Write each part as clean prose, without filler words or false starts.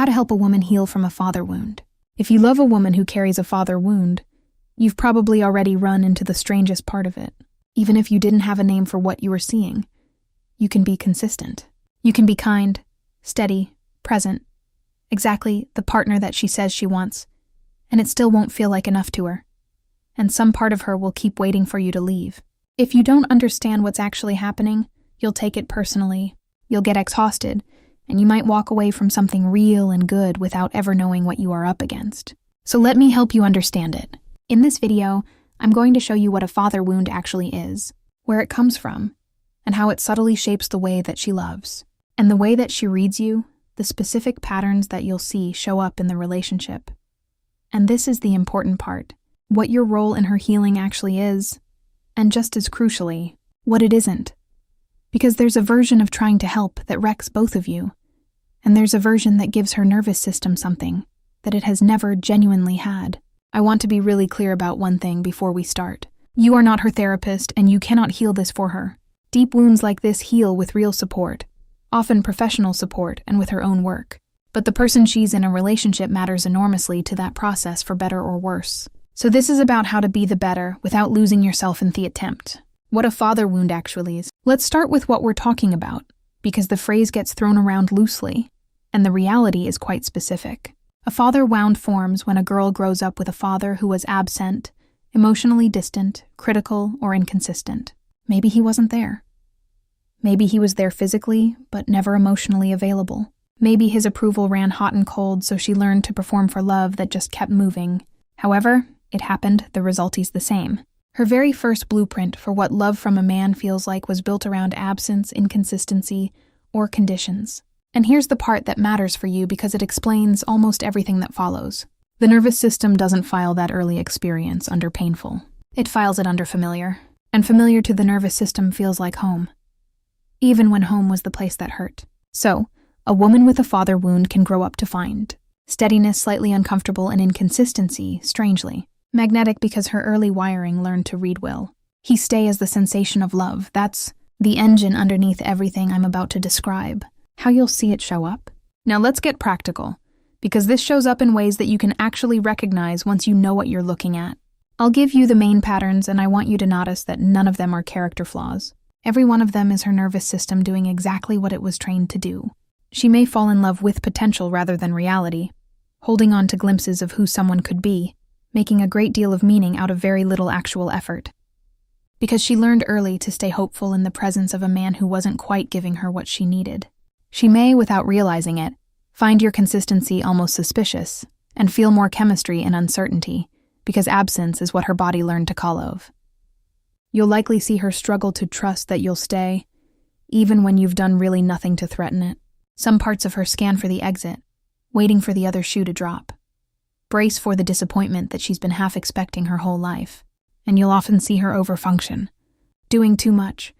How to help a woman heal from a father wound. If you love a woman who carries a father wound, you've probably already run into the strangest part of it. Even if you didn't have a name for what you were seeing, you can be consistent. You can be kind, steady, present, exactly the partner that she says she wants, and it still won't feel like enough to her. And some part of her will keep waiting for you to leave. If you don't understand what's actually happening, you'll take it personally, you'll get exhausted, and you might walk away from something real and good without ever knowing what you are up against. So let me help you understand it. In this video, I'm going to show you what a father wound actually is, where it comes from, and how it subtly shapes the way that she loves. And the way that she reads you, the specific patterns that you'll see show up in the relationship. And this is the important part, what your role in her healing actually is, and just as crucially, what it isn't. Because there's a version of trying to help that wrecks both of you, and there's a version that gives her nervous system something that it has never genuinely had. I want to be really clear about one thing before we start. You are not her therapist, and you cannot heal this for her. Deep wounds like this heal with real support, often professional support and with her own work. But the person she's in a relationship matters enormously to that process, for better or worse. So this is about how to be the better without losing yourself in the attempt. What a father wound actually is. Let's start with what we're talking about, because the phrase gets thrown around loosely, and the reality is quite specific. A father wound forms when a girl grows up with a father who was absent, emotionally distant, critical, or inconsistent. Maybe he wasn't there. Maybe he was there physically, but never emotionally available. Maybe his approval ran hot and cold, so she learned to perform for love that just kept moving. However, it happened, the result is the same. Her very first blueprint for what love from a man feels like was built around absence, inconsistency, or conditions. And here's the part that matters for you because it explains almost everything that follows. The nervous system doesn't file that early experience under painful. It files it under familiar. And familiar to the nervous system feels like home, even when home was the place that hurt. So, a woman with a father wound can grow up to find steadiness slightly uncomfortable and inconsistency, strangely. Magnetic because her early wiring learned to read well. He stay as the sensation of love. That's the engine underneath everything I'm about to describe. How you'll see it show up? Now let's get practical, because this shows up in ways that you can actually recognize once you know what you're looking at. I'll give you the main patterns, and I want you to notice that none of them are character flaws. Every one of them is her nervous system doing exactly what it was trained to do. She may fall in love with potential rather than reality, holding on to glimpses of who someone could be, making a great deal of meaning out of very little actual effort. Because she learned early to stay hopeful in the presence of a man who wasn't quite giving her what she needed. She may, without realizing it, find your consistency almost suspicious, and feel more chemistry in uncertainty, because absence is what her body learned to call of. You'll likely see her struggle to trust that you'll stay, even when you've done really nothing to threaten it. Some parts of her scan for the exit, waiting for the other shoe to drop. Brace for the disappointment that she's been half expecting her whole life, and you'll often see her overfunction, doing too much,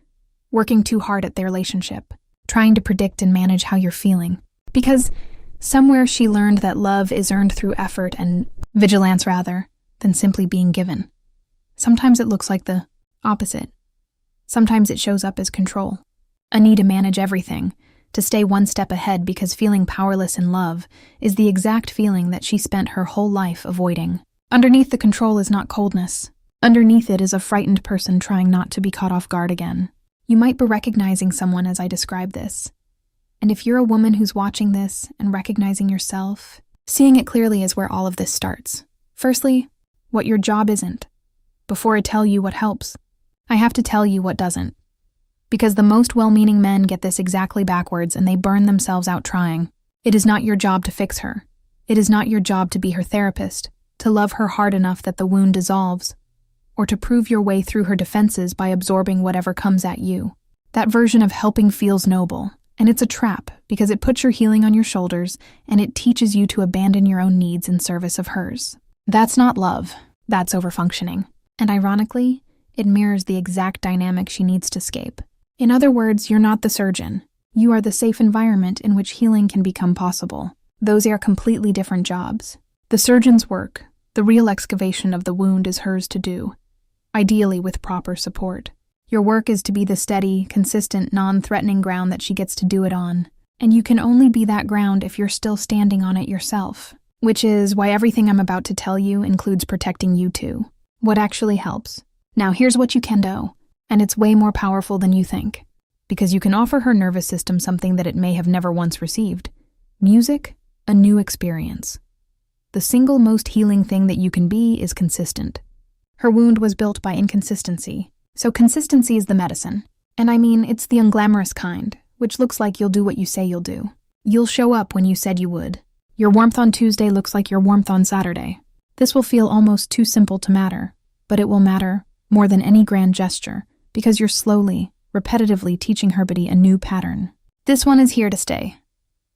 working too hard at their relationship, trying to predict and manage how you're feeling. Because somewhere she learned that love is earned through effort and vigilance rather than simply being given. Sometimes it looks like the opposite. Sometimes it shows up as control, a need to manage everything, to stay one step ahead because feeling powerless in love is the exact feeling that she spent her whole life avoiding. Underneath the control is not coldness. Underneath it is a frightened person trying not to be caught off guard again. You might be recognizing someone as I describe this. And if you're a woman who's watching this and recognizing yourself, seeing it clearly is where all of this starts. Firstly, what your job isn't. Before I tell you what helps, I have to tell you what doesn't. Because the most well-meaning men get this exactly backwards and they burn themselves out trying. It is not your job to fix her. It is not your job to be her therapist, to love her hard enough that the wound dissolves, or to prove your way through her defenses by absorbing whatever comes at you. That version of helping feels noble, and it's a trap because it puts your healing on your shoulders and it teaches you to abandon your own needs in service of hers. That's not love, that's overfunctioning. And ironically, it mirrors the exact dynamic she needs to escape. In other words, you're not the surgeon. You are the safe environment in which healing can become possible. Those are completely different jobs. The surgeon's work, the real excavation of the wound, is hers to do, ideally with proper support. Your work is to be the steady, consistent, non-threatening ground that she gets to do it on. And you can only be that ground if you're still standing on it yourself. Which is why everything I'm about to tell you includes protecting you too. What actually helps. Now here's what you can do, and it's way more powerful than you think. Because you can offer her nervous system something that it may have never once received. Music, a new experience. The single most healing thing that you can be is consistent. Her wound was built by inconsistency, so consistency is the medicine. And I mean, it's the unglamorous kind, which looks like you'll do what you say you'll do. You'll show up when you said you would. Your warmth on Tuesday looks like your warmth on Saturday. This will feel almost too simple to matter, but it will matter more than any grand gesture, because you're slowly, repetitively teaching her body a new pattern. This one is here to stay,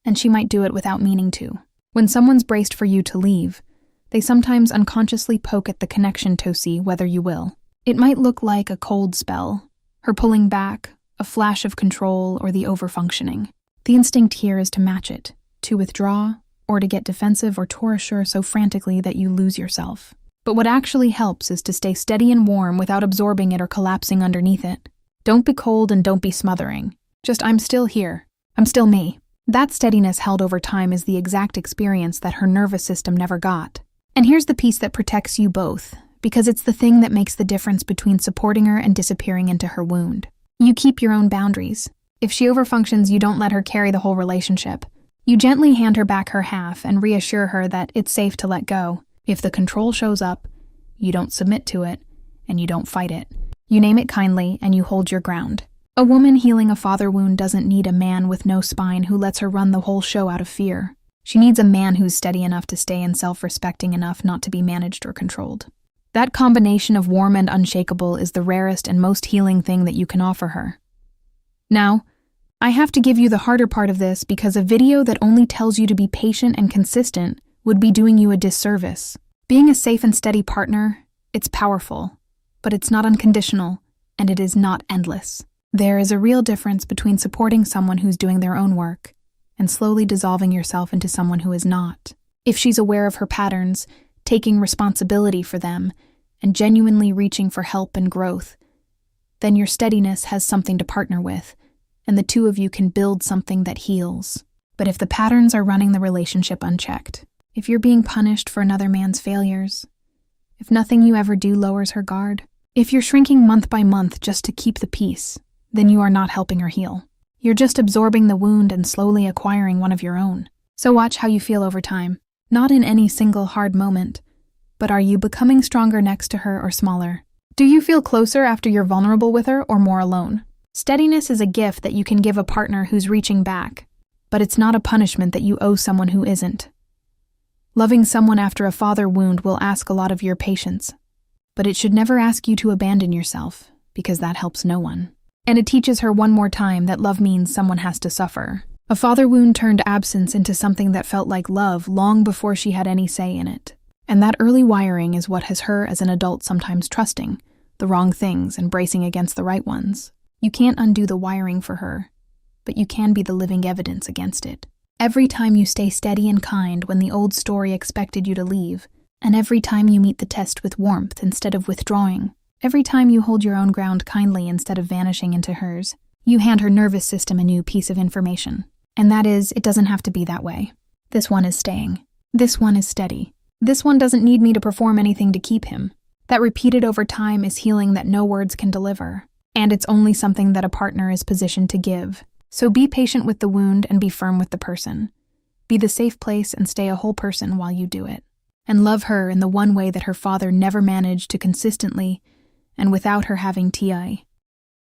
and she might do it without meaning to. When someone's braced for you to leave, they sometimes unconsciously poke at the connection to see whether you will. It might look like a cold spell, her pulling back, a flash of control, or the overfunctioning. The instinct here is to match it, to withdraw, or to get defensive or torture so frantically that you lose yourself. But what actually helps is to stay steady and warm without absorbing it or collapsing underneath it. Don't be cold and don't be smothering. Just, I'm still here. I'm still me. That steadiness held over time is the exact experience that her nervous system never got. And here's the piece that protects you both, because it's the thing that makes the difference between supporting her and disappearing into her wound. You keep your own boundaries. If she overfunctions, you don't let her carry the whole relationship. You gently hand her back her half and reassure her that it's safe to let go. If the control shows up, you don't submit to it, and you don't fight it. You name it kindly, and you hold your ground. A woman healing a father wound doesn't need a man with no spine who lets her run the whole show out of fear. She needs a man who's steady enough to stay and self-respecting enough not to be managed or controlled. That combination of warm and unshakable is the rarest and most healing thing that you can offer her. Now, I have to give you the harder part of this because a video that only tells you to be patient and consistent would be doing you a disservice. Being a safe and steady partner, it's powerful, but it's not unconditional, and it is not endless. There is a real difference between supporting someone who's doing their own work and slowly dissolving yourself into someone who is not. If she's aware of her patterns, taking responsibility for them, and genuinely reaching for help and growth, then your steadiness has something to partner with, and the two of you can build something that heals. But if the patterns are running the relationship unchecked, if you're being punished for another man's failures, if nothing you ever do lowers her guard, if you're shrinking month by month just to keep the peace, then you are not helping her heal. You're just absorbing the wound and slowly acquiring one of your own. So watch how you feel over time. Not in any single hard moment, but are you becoming stronger next to her or smaller? Do you feel closer after you're vulnerable with her or more alone? Steadiness is a gift that you can give a partner who's reaching back, but it's not a punishment that you owe someone who isn't. Loving someone after a father wound will ask a lot of your patience, but it should never ask you to abandon yourself, because that helps no one. And it teaches her one more time that love means someone has to suffer. A father wound turned absence into something that felt like love long before she had any say in it. And that early wiring is what has her as an adult sometimes trusting the wrong things and bracing against the right ones. You can't undo the wiring for her, but you can be the living evidence against it. Every time you stay steady and kind when the old story expected you to leave, and every time you meet the test with warmth instead of withdrawing, every time you hold your own ground kindly instead of vanishing into hers, you hand her nervous system a new piece of information. And that is, it doesn't have to be that way. This one is staying. This one is steady. This one doesn't need me to perform anything to keep him. That repeated over time is healing that no words can deliver. And it's only something that a partner is positioned to give. So be patient with the wound and be firm with the person. Be the safe place and stay a whole person while you do it. And love her in the one way that her father never managed to consistently, and without her having TI.